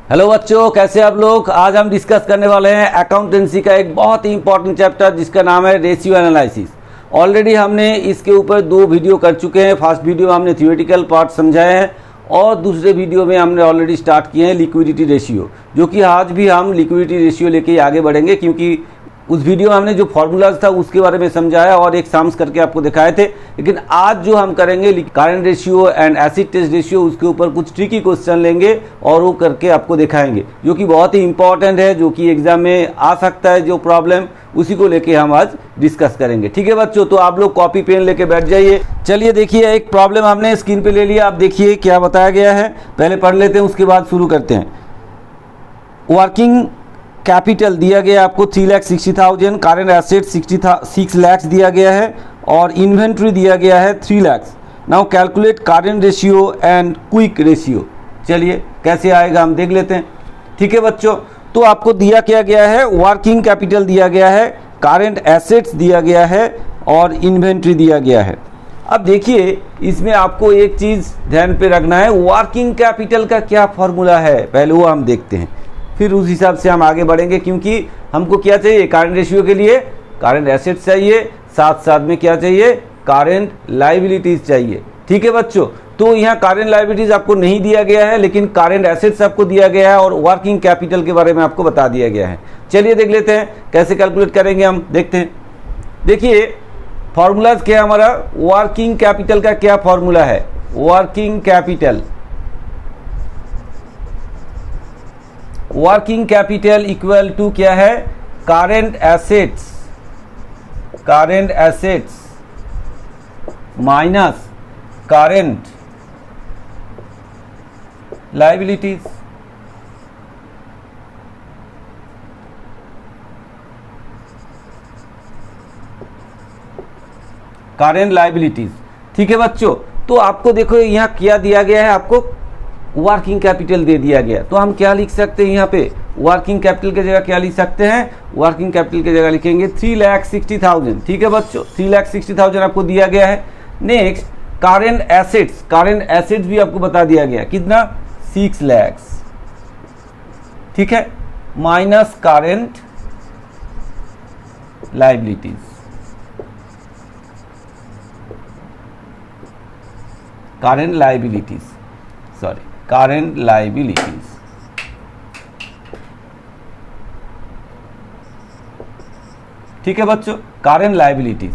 Hello बच्चों, कैसे आप लोग। आज हम डिस्कस करने वाले हैं अकाउंटेंसी का एक बहुत ही इंपॉर्टेंट चैप्टर जिसका नाम है रेशियो एनालिसिस। ऑलरेडी हमने इसके ऊपर 2 वीडियो कर चुके हैं। फर्स्ट वीडियो में हमने थियोरेटिकल पार्ट समझाए हैं और दूसरे वीडियो में हमने ऑलरेडी स्टार्ट किए हैं लिक्विडिटी रेशियो, जो कि आज भी हम लिक्विडिटी रेशियो लेके आगे बढ़ेंगे, क्योंकि उस वीडियो में हमने जो फॉर्मूलाज था उसके बारे में समझाया और एक साम्स करके आपको दिखाए थे। लेकिन आज जो हम करेंगे current ratio and acid test ratio, उसके ऊपर कुछ ट्रिकी क्वेश्चन लेंगे और वो करके आपको दिखाएंगे, जो कि बहुत ही इंपॉर्टेंट है, जो कि एग्जाम में आ सकता है। जो प्रॉब्लम उसी को लेके हम आज डिस्कस करेंगे। ठीक है बच्चों, तो आप लोग कॉपी पेन लेके बैठ जाइए। चलिए देखिए, एक प्रॉब्लम हमने स्क्रीन पे ले लिया। आप देखिए क्या बताया गया है, पहले पढ़ लेते हैं, उसके बाद शुरू करते हैं। वर्किंग कैपिटल दिया गया आपको 3,60,000, करेंट एसेट 6 लाख दिया गया है और इन्वेंट्री दिया गया है 3 lakh. Now calculate current ratio and quick ratio. चलिए कैसे आएगा हम देख लेते हैं। ठीक है बच्चों, तो आपको दिया क्या गया है, वर्किंग कैपिटल दिया गया है, करेंट एसेट्स दिया गया है और इन्वेंट्री दिया गया है। अब देखिए, इसमें आपको एक चीज़ ध्यान पे रखना है, वर्किंग कैपिटल का क्या फॉर्मूला है, पहले वो हम देखते हैं, फिर उस हिसाब से हम आगे बढ़ेंगे। क्योंकि हमको क्या चाहिए, करंट रेशियो के लिए करंट एसेट्स चाहिए, साथ साथ में क्या चाहिए, करंट लायबिलिटीज चाहिए। ठीक है बच्चों, तो यहाँ करंट लायबिलिटीज आपको नहीं दिया गया है, लेकिन करंट एसेट्स आपको दिया गया है और वर्किंग कैपिटल के बारे में आपको बता दिया गया है। चलिए देख लेते हैं कैसे कैलकुलेट करेंगे, हम देखते हैं। देखिए फॉर्मूलाज क्या है हमारा, वर्किंग कैपिटल का क्या फॉर्मूला है, working capital, working capital equal to क्या है, current assets minus current liabilities. Current liabilities. ठीक है बच्चों, तो आपको देखो यहाँ क्या दिया गया है, आपको वर्किंग कैपिटल दे दिया गया। तो हम क्या लिख सकते हैं यहाँ पे, वर्किंग कैपिटल की जगह क्या लिख सकते हैं, वर्किंग कैपिटल की जगह लिखेंगे 3,60,000। ठीक है बच्चों, 3,60,000 आपको दिया गया है। नेक्स्ट करेंट एसेट्स भी आपको बता दिया गया, कितना, 6 लाख। ठीक है, minus current liabilities, current liabilities. ठीक है बच्चों, करेंट लायबिलिटीज।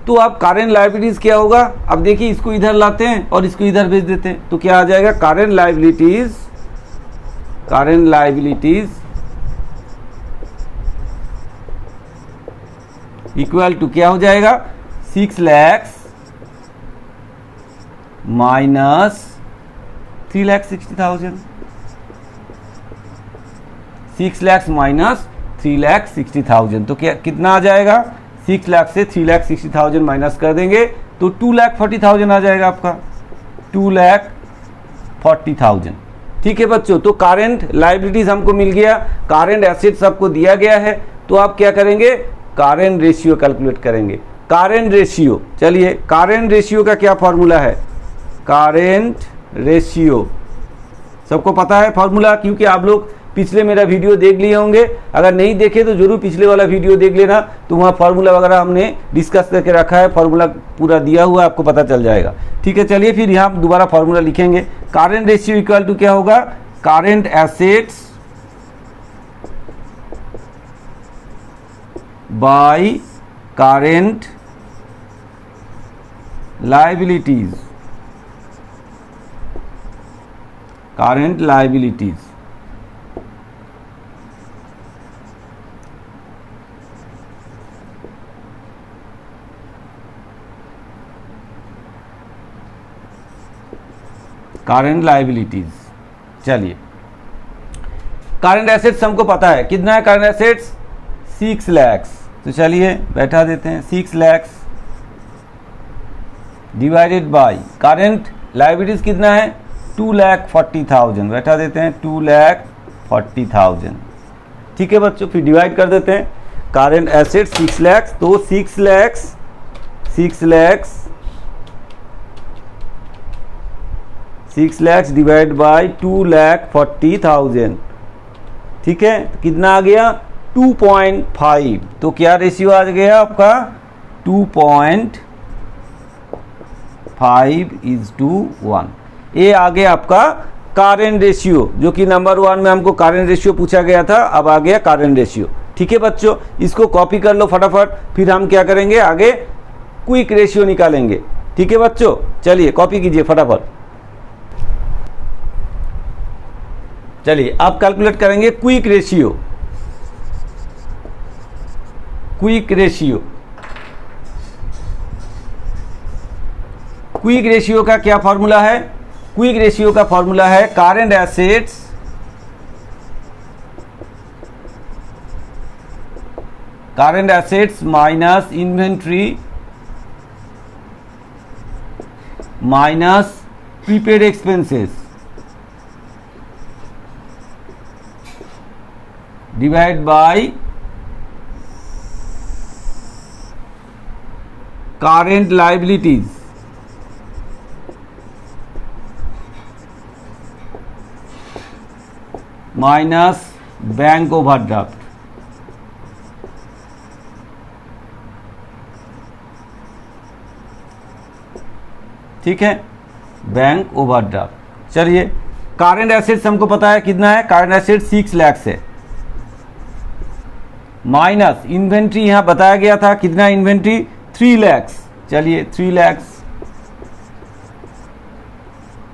तो अब करेंट लायबिलिटीज क्या होगा, अब देखिए इसको इधर लाते हैं और इसको इधर भेज देते हैं, तो क्या आ जाएगा, करेंट लायबिलिटीज इक्वल टू क्या हो जाएगा, 6 लाख माइनस 3,60,000, 6 लाख माइनस 3,60,000। तो क्या कितना आ जाएगा, 6 लाख से 3,60,000 माइनस कर देंगे तो 2,40,000 आ जाएगा आपका, 2,40,000। ठीक है बच्चों, तो करेंट लायबिलिटीज हमको मिल गया, करेंट एसेट्स आपको दिया गया है। तो आप क्या करेंगे, करेंट रेशियो कैलकुलेट करेंगे। करेंट रेशियो, चलिए करेंट रेशियो का क्या फॉर्मूला है, करेंट रेशियो सबको पता है फॉर्मूला, क्योंकि आप लोग पिछले मेरा वीडियो देख लिए होंगे। अगर नहीं देखे तो जरूर पिछले वाला वीडियो देख लेना, तो वहाँ फार्मूला वगैरह हमने डिस्कस करके रखा है, फार्मूला पूरा दिया हुआ है, आपको पता चल जाएगा। ठीक है, चलिए फिर यहाँ दोबारा फार्मूला लिखेंगे। करेंट रेशियो इक्वल टू क्या होगा, current assets by current liabilities, current liabilities. Current liabilities. चलिए करंट एसेट्स हमको पता है, कितना है करंट एसेट्स, 6 लाख। तो चलिए बैठा देते हैं, 6 lakh divided by current liabilities कितना है, 2,40,000, बैठा देते हैं 2,40,000। ठीक है बच्चों, फिर डिवाइड कर देते हैं, करंट एसेट्स 6 लाख, तो 6 लाख 6 lakhs divided by 2,40,000, ठीक है, कितना आ गया 2.5। तो क्या रेशियो आ गया आपका 2.5:1। ये आ गया आपका करेंट रेशियो, जो कि नंबर 1 में हमको करेंट रेशियो पूछा गया था, अब आ गया करेंट रेशियो। ठीक है बच्चों, इसको कॉपी कर लो फटाफट, फिर हम क्या करेंगे आगे क्विक रेशियो निकालेंगे। ठीक है बच्चों, चलिए कॉपी कीजिए फटाफट। चलिए अब कैलकुलेट करेंगे quick ratio. Quick ratio, quick ratio का क्या फॉर्मूला है? क्विक रेशियो का फॉर्मूला है current assets minus inventory minus prepaid expenses divide by current liabilities minus bank overdraft. ठीक है, बैंक ओवरड्राफ्ट। चलिए करेंट एसेट्स हमको पता है कितना है, करेंट एसेट 6 लाख है, माइनस इन्वेंट्री यहां बताया गया था कितना, इन्वेंट्री 3 लाख। चलिए 3 लाख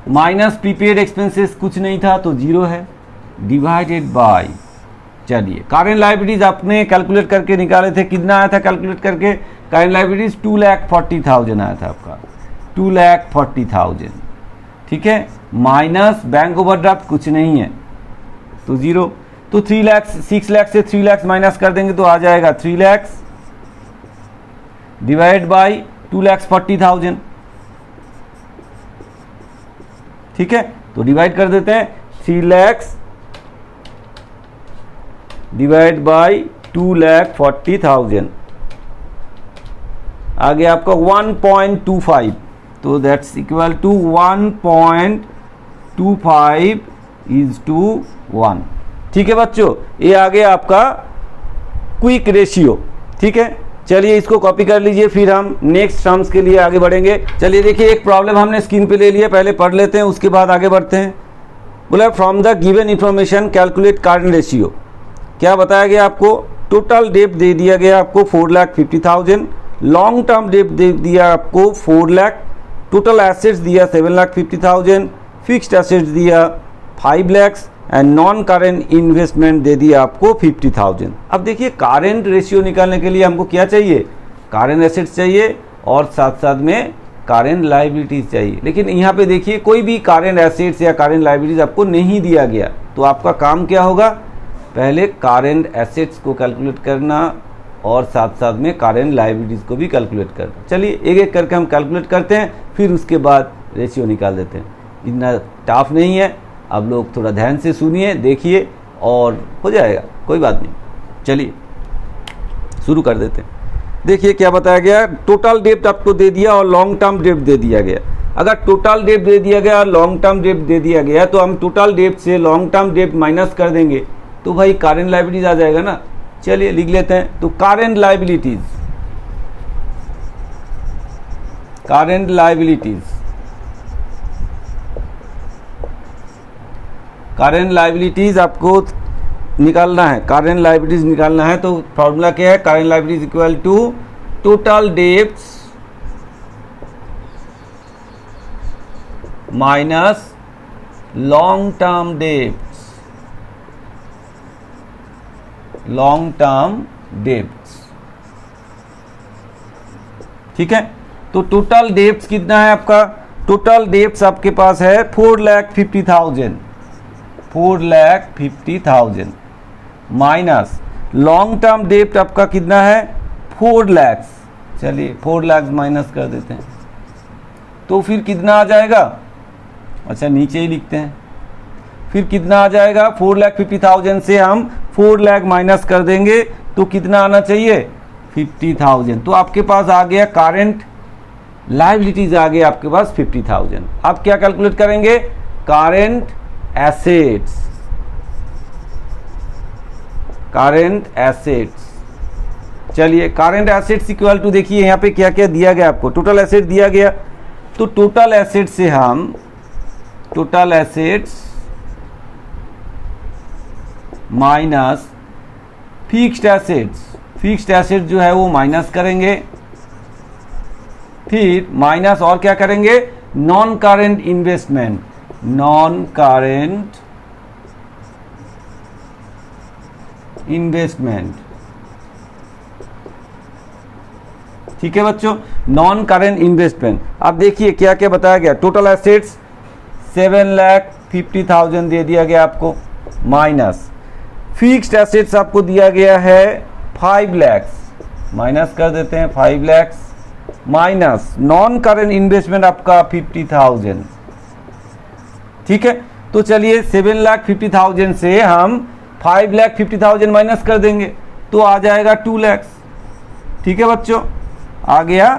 माइनस प्रीपेड एक्सपेंसेस कुछ नहीं था तो 0 है, डिवाइडेड बाय, चलिए करेंट लायबिलिटीज आपने कैलकुलेट करके निकाले थे, कितना आया था कैलकुलेट करके, करेंट लायबिलिटीज 2,40,000 आया था आपका, 2,40,000। ठीक है, माइनस बैंक ओवरड्राफ्ट कुछ नहीं है तो 0, तो 3 लाख, 6 लाख से 3 लाख माइनस कर देंगे तो आ जाएगा 3 लाख डिवाइड बाय 2,40,000। ठीक है, तो डिवाइड कर देते हैं, 3 लाख डिवाइड बाय 2,40,000 आ गया आपका 1.25, तो दैट्स इक्वल टू 1.25:1। ठीक है बच्चों, ये आ गया आपका क्विक रेशियो। ठीक है, चलिए इसको कॉपी कर लीजिए, फिर हम नेक्स्ट टर्म्स के लिए आगे बढ़ेंगे। चलिए देखिए, एक प्रॉब्लम हमने स्क्रीन पे ले लिया, पहले पढ़ लेते हैं उसके बाद आगे बढ़ते हैं। बोला from the given information calculate current ratio. क्या बताया गया आपको, टोटल डेट दे दिया गया आपको 4,50,000, लॉन्ग टर्म डेट दे दिया आपको 4 लाख, टोटल एसेट्स दिया 7,50,000, फिक्स्ड एसेट्स दिया 5 lakh and non current investment दे दिया आपको 50,000। अब देखिए करेंट रेशियो निकालने के लिए हमको क्या चाहिए, करेंट एसेट्स चाहिए और साथ साथ में करेंट लायबिलिटीज चाहिए। लेकिन यहाँ पे देखिए कोई भी करेंट एसेट्स या करेंट लायबिलिटीज आपको नहीं दिया गया, तो आपका काम क्या होगा, पहले करेंट एसेट्स को कैलकुलेट करना और साथ साथ में करेंट लायबिलिटीज को भी कैलकुलेट करना। चलिए एक एक करके हम कैलकुलेट करते हैं, फिर उसके बाद रेशियो निकाल देते हैं। इतना टफ नहीं है, अब लोग थोड़ा ध्यान से सुनिए, देखिए और हो जाएगा, कोई बात नहीं। चलिए शुरू कर देते हैं। देखिए क्या बताया गया, टोटल डेब्ट आपको दे दिया और लॉन्ग टर्म डेब्ट दे दिया गया। अगर टोटल डेब्ट दे दिया गया और लॉन्ग टर्म डेब्ट दे दिया गया तो हम टोटल डेब्ट से लॉन्ग टर्म डेब्ट माइनस कर देंगे तो भाई करेंट लायबिलिटीज आ जाएगा ना। चलिए लिख लेते हैं, तो current liabilities, current liabilities, current liabilities आपको निकालना है, करेंट लायबिलिटीज निकालना है। तो फॉर्मूला क्या है, current liabilities equal to total debts minus long term debts, long term debts. ठीक है, तो टोटल डेब्ट्स कितना है आपका, टोटल डेब्ट्स आपके पास है 4,50,000, 4,50,000 माइनस लॉन्ग टर्म डेब्ट आपका कितना है 4 लाख। चलिए 4 लाख माइनस कर देते हैं तो फिर कितना आ जाएगा, अच्छा नीचे ही लिखते हैं, फिर कितना आ जाएगा 4,50,000 से हम 4 लाख माइनस कर देंगे तो कितना आना चाहिए 50,000। तो आपके पास आ गया करेंट लायबिलिटीज आ गया आपके पास 50,000। अब क्या कैलकुलेट करेंगे, करेंट एसेट्स, करंट एसेट्स। चलिए करंट एसेट्स इक्वल टू, देखिए यहाँ पे क्या क्या दिया गया आपको, टोटल एसेट दिया गया, तो टोटल एसेट से हम total assets minus fixed assets, fixed asset जो है वो माइनस करेंगे, फिर माइनस और क्या करेंगे, non current investment, non current investment. ठीक है बच्चों, नॉन करेंट इन्वेस्टमेंट। अब देखिए क्या क्या बताया गया, टोटल एसेट्स 7,50,000 दे दिया गया आपको, माइनस फिक्स्ड एसेट्स आपको दिया गया है 5 लाख, माइनस कर देते हैं 5 lakh, minus non current investment आपका 50,000। ठीक है, तो चलिए 7,50,000 से हम 5,50,000 माइनस कर देंगे तो आ जाएगा 2 लाख। ठीक है बच्चों, आ गया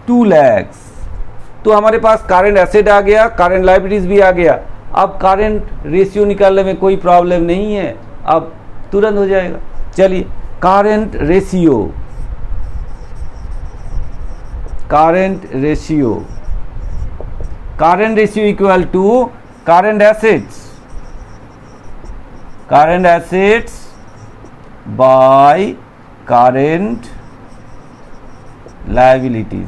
2 लाख। तो हमारे पास करंट एसेट आ गया, करंट लायबिलिटीज भी आ गया। अब करंट रेशियो निकालने में कोई प्रॉब्लम नहीं है, अब तुरंत हो जाएगा। चलिए current ratio, current ratio, current ratio equal to current assets, current assets by current liabilities.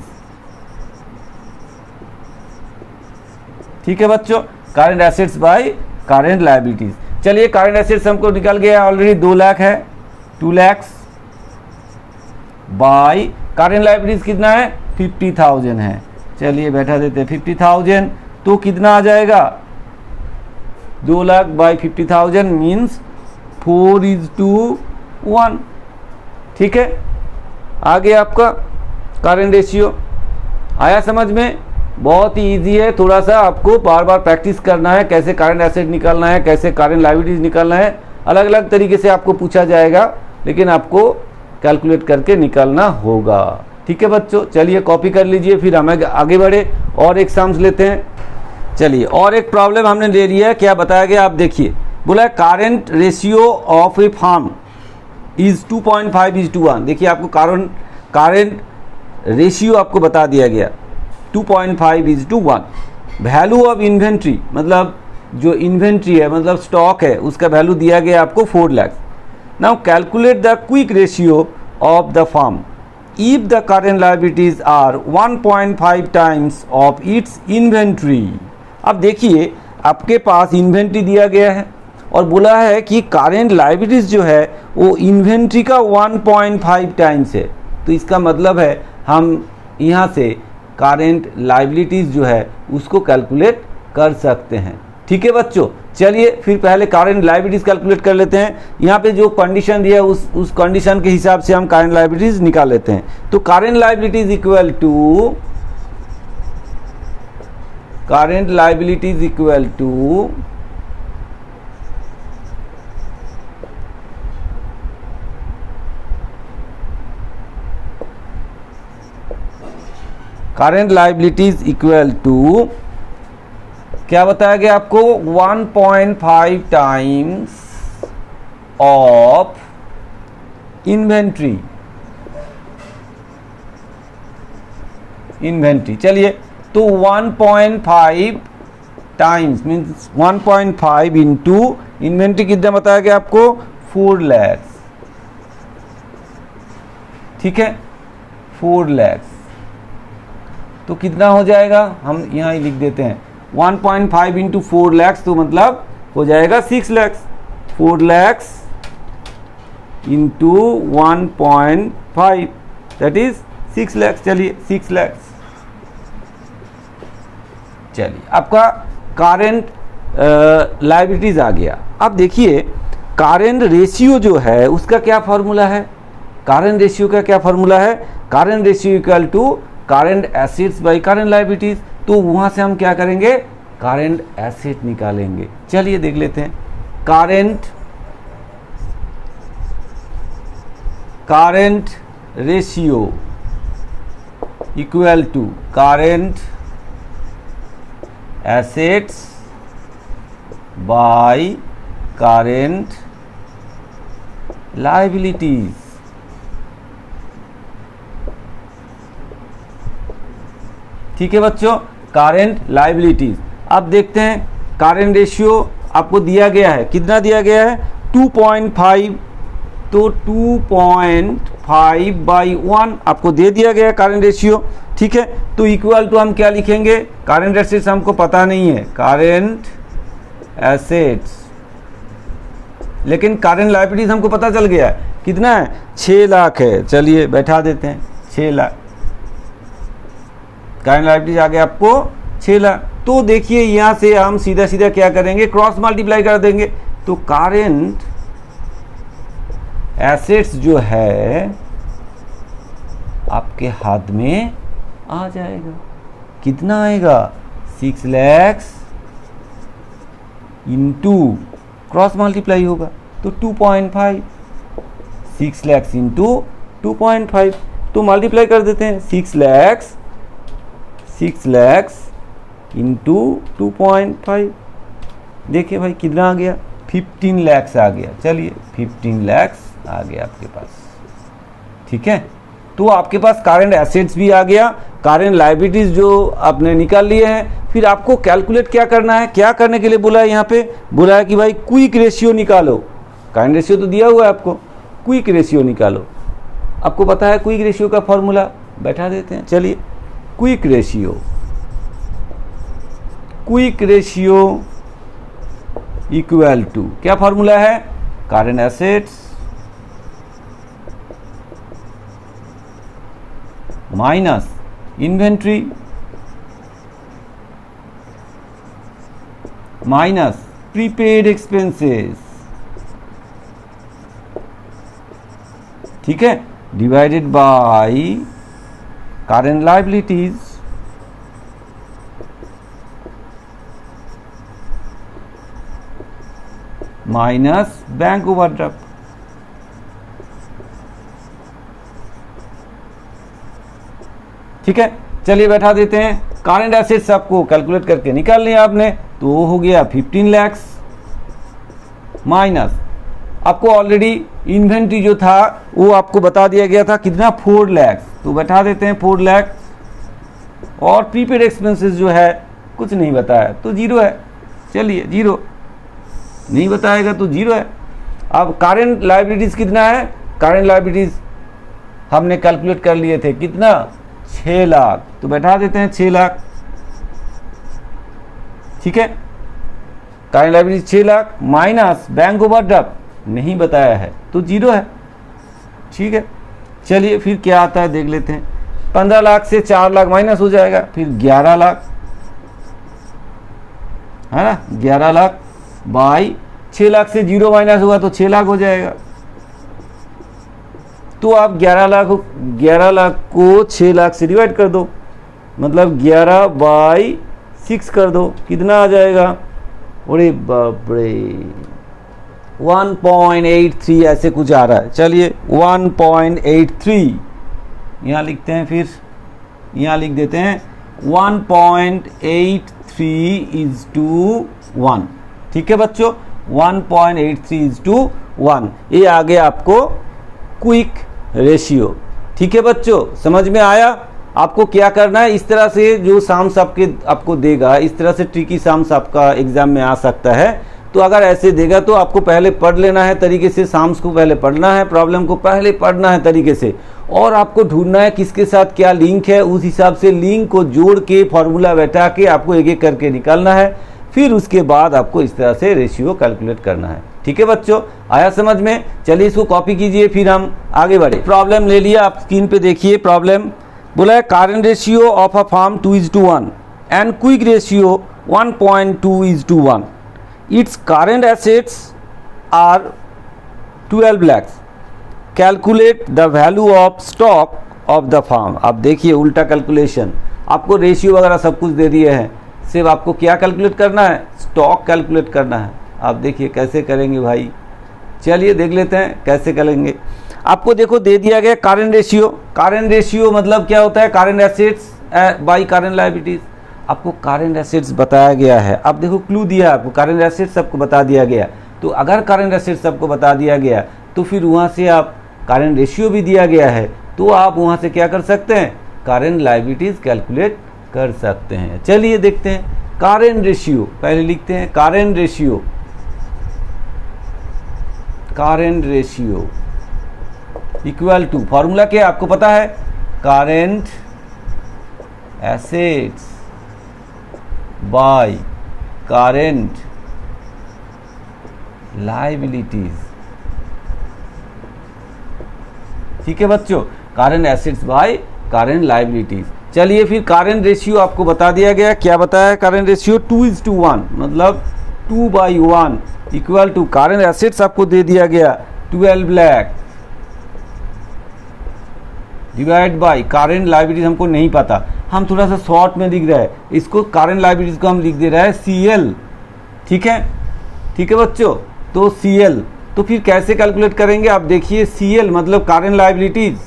ठीक है बच्चों, current assets by current liabilities. चलिए करंट एसेट्स हमको निकल गया ऑलरेडी 2 लाख है, 2 लाख बाय करंट लायबिलिटीज कितना है 50,000 है। चलिए बैठा देते हैं 50,000, तो कितना आ जाएगा 2 लाख बाई 50,000 मीन्स 4:1। ठीक है, आ गया आपका करंट रेशियो। आया समझ में? बहुत ही इजी है, थोड़ा सा आपको बार बार प्रैक्टिस करना है, कैसे करंट एसेट निकालना है, कैसे करंट लायबिलिटीज निकालना है। अलग अलग तरीके से आपको पूछा जाएगा, लेकिन आपको कैलकुलेट करके निकालना होगा। ठीक है बच्चों, चलिए कॉपी कर लीजिए, फिर हम आगे बढ़े और एग्जाम्स लेते हैं। चलिए और एक प्रॉब्लम हमने ले लिया है, क्या बताया गया आप देखिए, बोला है current ratio of a firm is 2.5:1। देखिए आपको करंट रेशियो आपको बता दिया गया 2.5:1। वैल्यू ऑफ इन्वेंट्री, मतलब जो इन्वेंट्री है मतलब स्टॉक है, उसका वैल्यू दिया गया आपको 4 lakh. Now calculate the quick ratio of the firm if the current liabilities are 1.5 times of its inventory. अब देखिए आपके पास इन्वेंट्री दिया गया है और बोला है कि करंट लायबिलिटीज जो है वो इन्वेंट्री का 1.5 टाइम्स है, तो इसका मतलब है हम यहाँ से करंट लायबिलिटीज जो है उसको कैलकुलेट कर सकते हैं। ठीक है बच्चों, चलिए फिर पहले करंट लायबिलिटीज कैलकुलेट कर लेते हैं। यहाँ पे जो कंडीशन दिया है उस कंडीशन के हिसाब से हम करंट लायबिलिटीज निकाल लेते हैं। तो current liabilities equal to, current liabilities equal to current liabilities equal to क्या बताया गया आपको 1.5 टाइम्स ऑफ इन्वेंट्री, इन्वेंट्री। चलिए तो 1.5 टाइम्स मीन्स 1.5 इंटू इन्वेंट्री कितना बताया गया आपको 4 लाख। ठीक है, 4 लाख, तो कितना हो जाएगा हम यहाँ ही लिख देते हैं 1.5 इंटू 4 लाख, तो मतलब हो जाएगा 6 lakh. 4 lakh into 1.5 that is 6 lakh. चलिए 6 लाख। चलिए आपका करंट लायबिलिटीज आ गया। अब देखिए करंट रेशियो जो है उसका क्या फॉर्मूला है, करंट रेशियो का क्या फॉर्मूला है, current ratio equal to current assets by current liabilities. तो वहां से हम क्या करेंगे, करंट एसेट निकालेंगे। चलिए देख लेते हैं, current ratio equal to current assets by current liabilities. ठीक है बच्चों, करंट लायबिलिटीज। अब देखते हैं करंट रेशियो आपको दिया गया है, कितना दिया गया है 2.5, तो 2.5/1 आपको दे दिया गया है करंट रेशियो। ठीक है, तो इक्वल टू हम क्या लिखेंगे, करंट एसेट्स हमको पता नहीं है, करंट एसेट्स, लेकिन करंट लायबिलिटीज हमको पता चल गया है, कितना है 6 लाख है। चलिए बैठा देते हैं 6 लाख, करंट लायबिलिटीज आ गया आपको 6 लाख। तो देखिए यहाँ से हम सीधा सीधा क्या करेंगे, क्रॉस मल्टीप्लाई कर देंगे, तो करंट एसेट्स जो है आपके हाथ में आ जाएगा। कितना आएगा 6 लाख इंटू क्रॉस मल्टीप्लाई होगा तो 2.5, 6 लाख इंटू 2.5, तो मल्टीप्लाई कर देते हैं 6 लाख इंटू 2.5। देखिए भाई कितना आ गया 15 लाख आ गया। चलिए 15 लाख आ गया आपके पास। ठीक है, तो आपके पास करंट एसेट्स भी आ गया, करंट लायबिलिटीज जो आपने निकाल लिए हैं। फिर आपको कैलकुलेट क्या करना है, क्या करने के लिए बोला है, यहाँ पे बोला है कि भाई क्विक रेशियो निकालो। करंट रेशियो तो दिया हुआ है आपको, क्विक रेशियो निकालो। आपको पता है क्विक रेशियो का फॉर्मूला, बैठा देते हैं। चलिए क्विक रेशियो इक्वल टू क्या फॉर्मूला है, current assets minus inventory minus prepaid expenses. ठीक है, divided by current liabilities minus bank overdraft. ठीक है, चलिए बैठा देते हैं। करंट एसेट्स आपको कैलकुलेट करके निकाल लिया आपने, तो वो हो गया 15 लाख माइनस आपको ऑलरेडी इन्वेंट्री जो था वो आपको बता दिया गया था कितना 4 लाख, तो बैठा देते हैं 4 लाख, और प्रीपेड एक्सपेंसेस जो है कुछ नहीं बताया तो 0 है। चलिए 0 नहीं बताएगा तो 0 है। अब करंट लायबिलिटीज कितना है, करंट लायबिलिटीज हमने कैलकुलेट कर लिए थे कितना 6 लाख, तो बैठा देते हैं 6 लाख। ठीक है, current liabilities 6 lakh minus bank overdraft नहीं बताया है तो 0 है। ठीक है, चलिए फिर क्या आता है देख लेते हैं। 15 लाख से 4 लाख माइनस हो जाएगा, फिर 11 लाख है ना, 11 लाख बाई 6 लाख से 0 माइनस होगा तो 6 लाख हो जाएगा। तो आप 11 लाख को 6 लाख से डिवाइड कर दो, मतलब 11/6 कर दो, कितना आ जाएगा, अरे बाप रे 1.83 ऐसे कुछ आ रहा है। चलिए 1.83 यहाँ लिखते हैं, फिर यहाँ लिख देते हैं 1.83:1। ठीक है बच्चों, 1.83:1 ये आ गया आपको क्विक रेशियो। ठीक है बच्चों, समझ में आया आपको क्या करना है। इस तरह से जो साम्स आपको देगा, इस तरह से ट्रिकी साम्स आपका एग्जाम में आ सकता है। तो अगर ऐसे देगा तो आपको पहले पढ़ लेना है तरीके से, साम्स को पहले पढ़ना है, प्रॉब्लम को पहले पढ़ना है तरीके से, और आपको ढूंढना है किसके साथ क्या लिंक है, उस हिसाब से लिंक को जोड़ के फॉर्मूला बैठा के आपको एक एक करके निकालना है। फिर उसके बाद आपको इस तरह से रेशियो कैलकुलेट करना है। ठीक है बच्चों, आया समझ में। चलिए इसको कॉपी कीजिए, फिर हम आगे बढ़े। प्रॉब्लम ले लिया, आप स्क्रीन पे देखिए। प्रॉब्लम बोला है current ratio of a firm 2:1 and quick ratio 1.2:1। Its current assets are 12 lakhs। Calculate the value of stock of the firm. अब देखिए उल्टा कैलकुलेशन, आपको रेशियो वगैरह सब कुछ दे दिए हैं, सिर्फ आपको क्या कैलकुलेट करना है, स्टॉक कैलकुलेट करना है। आप देखिए कैसे करेंगे भाई, चलिए देख लेते हैं कैसे करेंगे। आपको देखो दे दिया गया करंट रेशियो। करंट रेशियो मतलब क्या होता है, current assets by current liabilities. आपको करंट एसेट्स बताया गया है। अब देखो क्लू दिया आपको, करंट एसेट्स सबको बता दिया गया। तो अगर करंट एसेट्स सबको बता दिया गया तो फिर वहाँ से आप करेंट रेशियो भी दिया गया है, तो आप वहाँ से क्या कर सकते हैं, करेंट लायबिलिटीज कैलकुलेट कर सकते हैं। चलिए देखते हैं करेंट रेशियो, पहले लिखते हैं current ratio. Current ratio equal to, formula क्या आपको पता है, current assets by current liabilities. ठीक है बच्चों, current assets by current liabilities. चलिए फिर करेंट रेशियो आपको बता दिया गया, क्या बताया, करेंट रेशियो 2:1, मतलब 2/1 इक्वल टू करेंट एसेट्स आपको दे दिया गया 12 lakh divide by current liabilities हमको नहीं पता, हम थोड़ा सा शॉर्ट में लिख रहे हैं इसको, करेंट लायबिलिटीज को हम लिख दे रहे हैं CL। ठीक है, ठीक है बच्चों, तो CL, तो फिर कैसे कैलकुलेट करेंगे आप देखिए, CL मतलब करेंट लायबिलिटीज,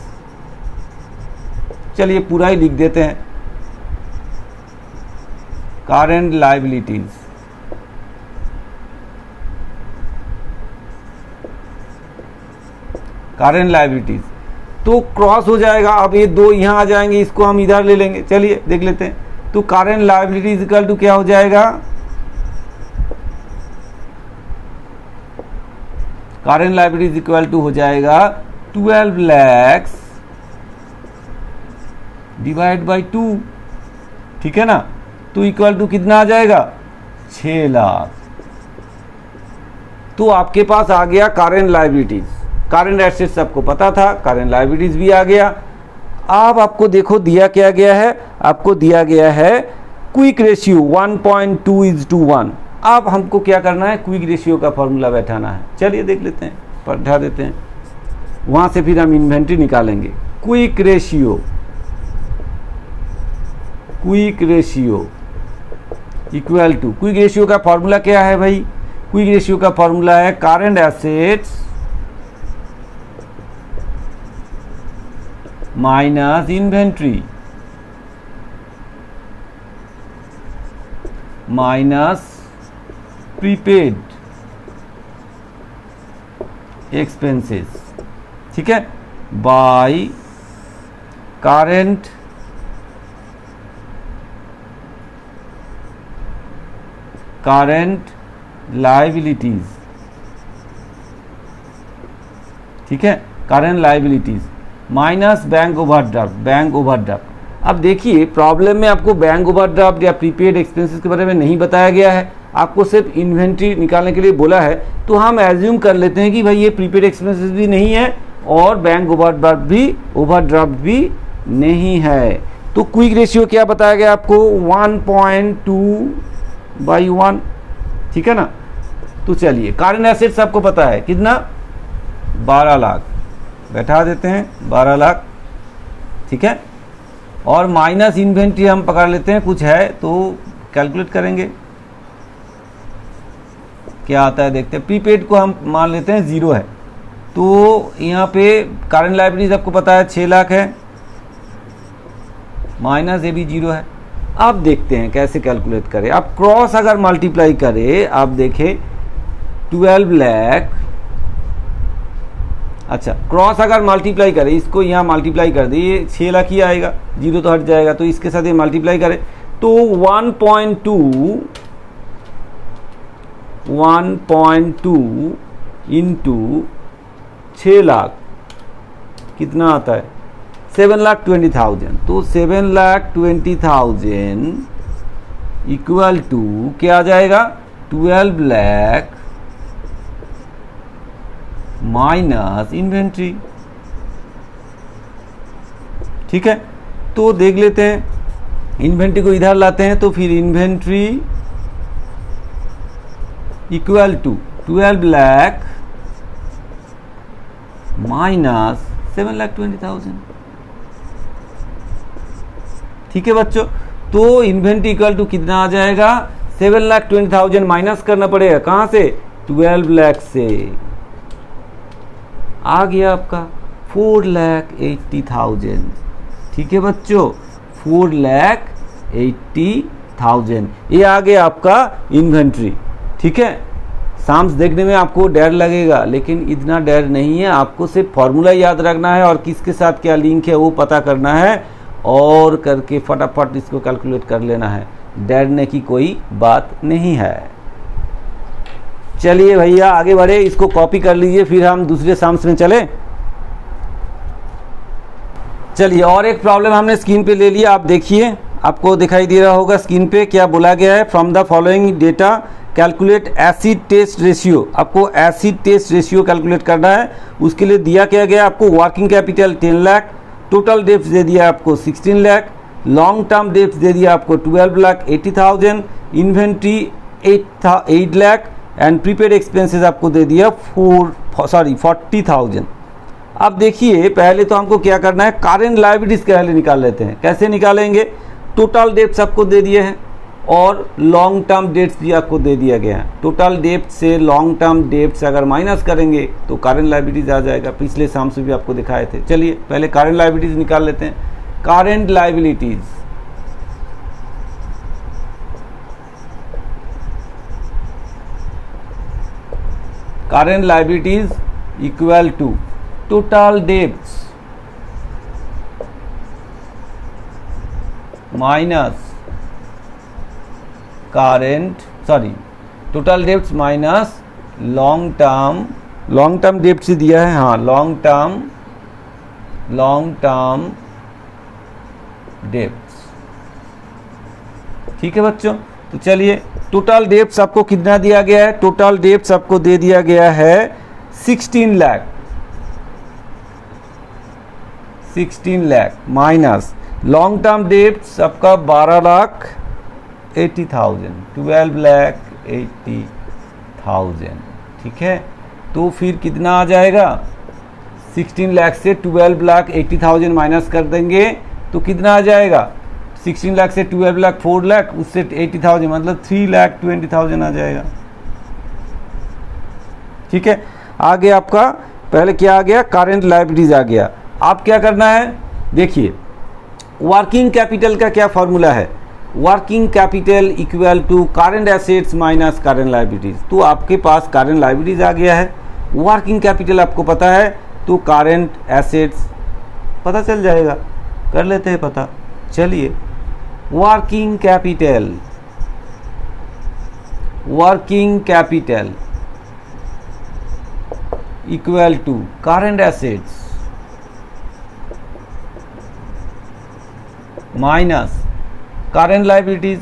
चलिए पूरा ही लिख देते हैं, करेंट लायबिलिटीज। करेंट लायबिलिटीज तो क्रॉस हो जाएगा, अब ये दो यहां आ जाएंगे, इसको हम इधर ले लेंगे। चलिए देख लेते हैं, तो करेंट लायबिलिटीज इक्वल टू क्या हो जाएगा, करेंट लायबिलिटीज इक्वल टू हो जाएगा 12 लाख डिवाइड बाई 2। ठीक है ना, तो इक्वल टू कितना आ जाएगा, 6 लाख। तो आपके पास आ गया करेंट लायबिलिटीज, करेंट एसेट्स आपको पता था, करेंट लायबिलिटीज भी आ गया। अब आपको देखो दिया क्या गया है, आपको दिया गया है क्विक रेशियो 1.2:1। अब हमको क्या करना है, क्विक रेशियो का फॉर्मूला बैठाना है। चलिए देख लेते हैं, बैठा देते हैं, वहां से फिर हम इन्वेंट्री निकालेंगे। Quick ratio, quick ratio equal to, quick ratio का फॉर्मूला क्या है भाई, क्विक रेशियो का फॉर्मूला है current assets minus inventory minus prepaid expenses. ठीक है, बाय करेंट लायबिलिटीज। ठीक है, current liabilities minus bank overdraft, bank overdraft. अब देखिए प्रॉब्लम में आपको बैंक ओवरड्राफ्ट या प्रीपेड एक्सपेंसेस के बारे में नहीं बताया गया है, आपको सिर्फ इन्वेंट्री निकालने के लिए बोला है, तो हम एज्यूम कर लेते हैं कि भाई ये प्रीपेड एक्सपेंसेस भी नहीं है और बैंक ओवरड्राफ्ट भी नहीं है। तो क्विक रेशियो क्या बताया गया आपको, 1.2/1। ठीक है ना, तो चलिए करेंट एसेट्स आपको पता है कितना, 12 लाख, बैठा देते हैं 12 लाख। ठीक है, और माइनस इन्वेंट्री हम पकड़ लेते हैं, कुछ है तो कैलकुलेट करेंगे क्या आता है, देखते हैं। प्रीपेड को हम मान लेते हैं 0 है, तो यहाँ पे करेंट लायबिलिटीज आपको पता है 6 लाख है, माइनस ये भी 0 है। अब देखते हैं कैसे कैलकुलेट करें। अब क्रॉस अगर मल्टीप्लाई करें, आप देखें 12 लाख, अच्छा क्रॉस अगर मल्टीप्लाई करें, इसको यहाँ मल्टीप्लाई कर दे, ये 6 लाख ही आएगा, 0 तो हट जाएगा, तो इसके साथ ये मल्टीप्लाई करें तो 1.2 इंटू 6 लाख कितना आता है, 7,20,000। तो 7,20,000 इक्वल टू क्या आ जाएगा, 12 लाख माइनस इन्वेंट्री। ठीक है, तो देख लेते हैं, इन्वेंट्री को इधर लाते हैं, तो फिर inventory equal to 12 lakh minus 7,20,000। ठीक है बच्चों, तो इन्वेंट्री इक्वल टू कितना आ जाएगा, 7,20,000 माइनस करना पड़ेगा कहां से, 12 लाख से, आ गया आपका 4,80,000। ठीक है बच्चों, 4,80,000 ये आ गया आपका इन्वेंट्री। ठीक है, साम्स देखने में आपको डर लगेगा, लेकिन इतना डर नहीं है। आपको सिर्फ फॉर्मूला याद रखना है और किसके साथ क्या लिंक है वो पता करना है, और करके फटाफट इसको कैलकुलेट कर लेना है। डरने की कोई बात नहीं है। चलिए भैया आगे बढ़े, इसको कॉपी कर लीजिए, फिर हम दूसरे साम्स में चले। चलिए और एक प्रॉब्लम हमने स्क्रीन पे ले लिया। आप देखिए, आपको दिखाई दे रहा होगा स्क्रीन पे क्या बोला गया है। From the following data calculate acid test ratio. आपको एसिड टेस्ट रेशियो कैलकुलेट करना है। उसके लिए दिया क्या गया आपको, वर्किंग कैपिटल 10 लाख, टोटल डेप्ट दे दिया आपको 16 लाख, लॉन्ग टर्म डेप्ट दे दिया आपको 12,80,000, inventory 8 lakh and prepaid expenses आपको दे दिया 40,000। अब देखिए पहले तो हमको क्या करना है, करेंट लायबिलिटीज पहले निकाल लेते हैं। कैसे निकालेंगे, टोटल डेप्ट्स आपको दे दिए हैं और लॉन्ग टर्म डेट्स भी आपको दे दिया गया है। टोटल डेप्ट से लॉन्ग टर्म डेट्स अगर माइनस करेंगे तो करेंट लायबिलिटीज आ जाएगा। पिछले साम से भी आपको दिखाए थे। चलिए पहले करेंट लायबिलिटीज निकाल लेते हैं। Current liabilities equal to total debts minus total debts minus long term debts दिया है, हाँ लॉन्ग टर्म डेप्ट्स। ठीक है बच्चों, तो चलिए टोटल डेप्ट्स आपको कितना दिया गया है, टोटल डेप्ट्स आपको दे दिया गया है 16 lakh minus long term debts आपका 12,80,000, 12,80,000। ठीक है, तो फिर कितना आ जाएगा, 16 लाख से 12,80,000 माइनस कर देंगे तो कितना आ जाएगा, 16 लाख से 12 लाख 4 लाख, उससे 80,000 मतलब 3,20,000 आ जाएगा। ठीक है, आगे आपका पहले क्या आ गया, करेंट लायबिलिटीज आ गया। आप क्या करना है, देखिए वर्किंग कैपिटल का क्या फॉर्मूला है, working capital equal to current assets minus current liabilities. तो आपके पास करेंट लायबिलिटीज आ गया है, वर्किंग कैपिटल आपको पता है, तो करेंट एसेट्स पता चल जाएगा। कर लेते हैं पता। चलिए working capital equal to current assets minus current liabilities.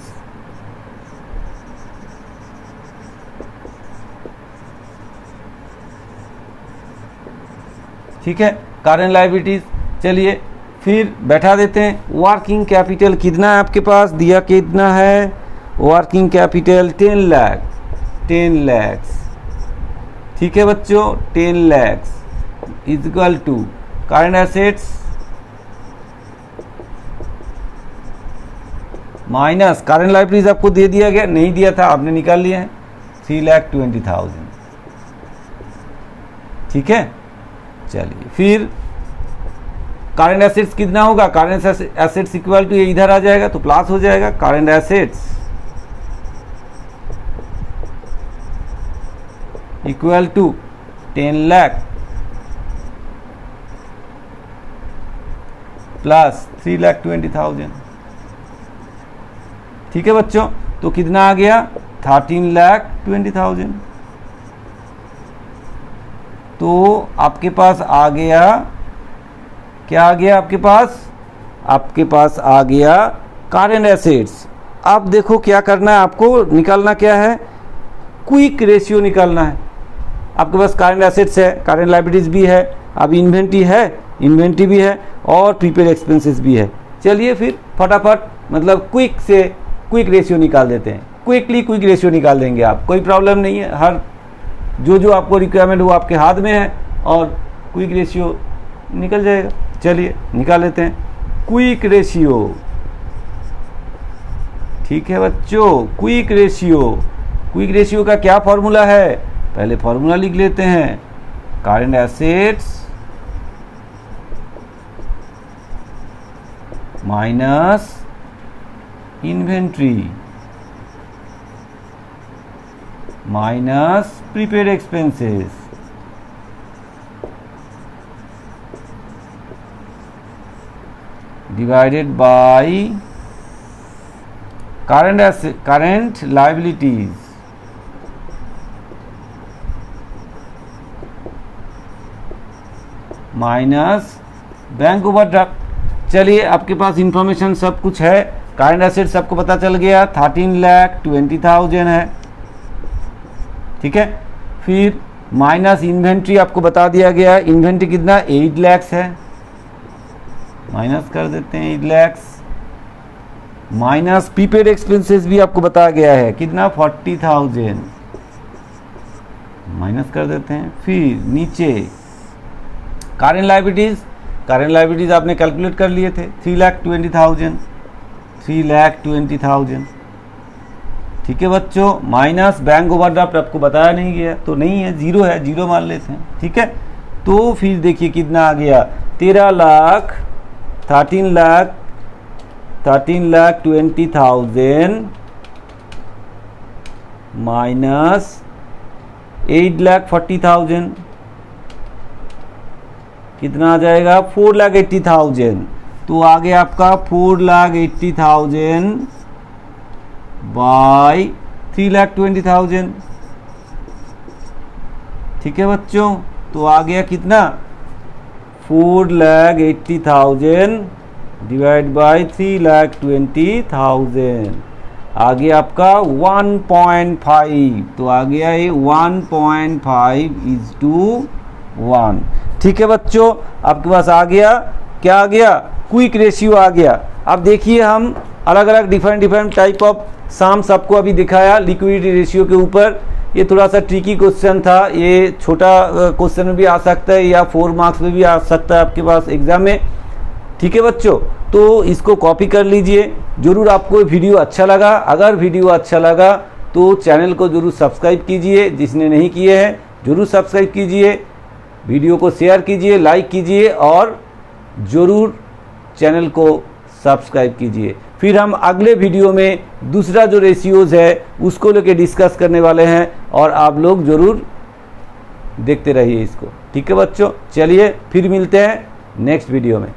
ठीक है, करेंट लायबिलिटीज। चलिए फिर बैठा देते हैं। वर्किंग कैपिटल कितना है आपके पास, दिया कितना है, वर्किंग कैपिटल 10 लाख। ठीक है बच्चों, 10 lakh equal to current assets minus current liabilities. आपको दे दिया गया, नहीं दिया था आपने निकाल लिया है, 3,20,000। ठीक है, चलिए फिर करेंट एसेट्स कितना होगा, करेंट एसेट्स इक्वल टू, ये इधर आ जाएगा तो प्लस हो जाएगा, current assets equal to 10 lakh plus 3,20,000। ठीक है बच्चों, तो कितना आ गया, 13,20,000। तो आपके पास आ गया, क्या आ गया आपके पास आ गया करेंट एसेट्स। अब देखो क्या करना है आपको, निकालना क्या है, क्विक रेशियो निकालना है। आपके पास करेंट एसेट्स है, करेंट लायबिलिटीज भी है, अब इन्वेंट्री भी है और प्रीपेड एक्सपेंसेस भी है। चलिए फिर फटाफट मतलब क्विक रेशियो निकाल देते हैं। क्विक रेशियो निकाल देंगे आप, कोई प्रॉब्लम नहीं है। हर जो आपको रिक्वायरमेंट वो आपके हाथ में है और क्विक रेशियो निकल जाएगा। चलिए निकाल लेते हैं क्विक रेशियो। ठीक है बच्चों, क्विक रेशियो का क्या फॉर्मूला है, पहले फॉर्मूला लिख लेते हैं, current assets minus inventory minus prepaid expenses divided by current liabilities minus bank overdraft. चलिए आपके पास इंफॉर्मेशन सब कुछ है, करंट एसेट सबको पता चल गया 13,20,000 है, ठीक है। फिर माइनस इन्वेंट्री आपको बता दिया गया, इन्वेंट्री कितना 8 लाख है, माइनस कर देते हैं 8 लाख। माइनस प्रीपेड एक्सपेंसेस भी आपको बताया गया है कितना 40,000, माइनस कर देते हैं। फिर नीचे करंट लायबिलिटीज आपने कैलकुलेट कर लिए थे 3,20,000, ठीक है बच्चों। माइनस बैंक ओवरड्राफ्ट आपको बताया नहीं गया तो नहीं है, जीरो है, जीरो मान लेते हैं, ठीक है। तो फिर देखिए कितना आ गया 13,20,000 माइनस 8,40,000 कितना आ जाएगा 4,80,000। तो आ गया आपका 4,80,000 बाय 3,20,000, ठीक है बच्चों। तो आ गया कितना 4,80,000 डिवाइड बाय 3,20,000, आ गया आपका 1.5। तो आ गया ये 1.5:1, ठीक है बच्चों। आपके पास आ गया क्या, आ गया क्विक रेशियो आ गया। अब देखिए हम अलग अलग डिफरेंट टाइप ऑफ सम सबको अभी दिखाया लिक्विडिटी रेशियो के ऊपर। ये थोड़ा सा ट्रिकी क्वेश्चन था, ये छोटा क्वेश्चन में भी आ सकता है या 4 मार्क्स में भी आ सकता है आपके पास एग्जाम में, ठीक है बच्चों। तो इसको कॉपी कर लीजिए। जरूर आपको वीडियो अच्छा लगा, अगर वीडियो अच्छा लगा तो चैनल को जरूर सब्सक्राइब कीजिए, जिसने नहीं किए हैं जरूर सब्सक्राइब कीजिए, वीडियो को शेयर कीजिए, लाइक कीजिए और ज़रूर चैनल को सब्सक्राइब कीजिए। फिर हम अगले वीडियो में दूसरा जो रेशियोज है उसको लेके डिस्कस करने वाले हैं और आप लोग ज़रूर देखते रहिए इसको, ठीक है बच्चों। चलिए फिर मिलते हैं नेक्स्ट वीडियो में।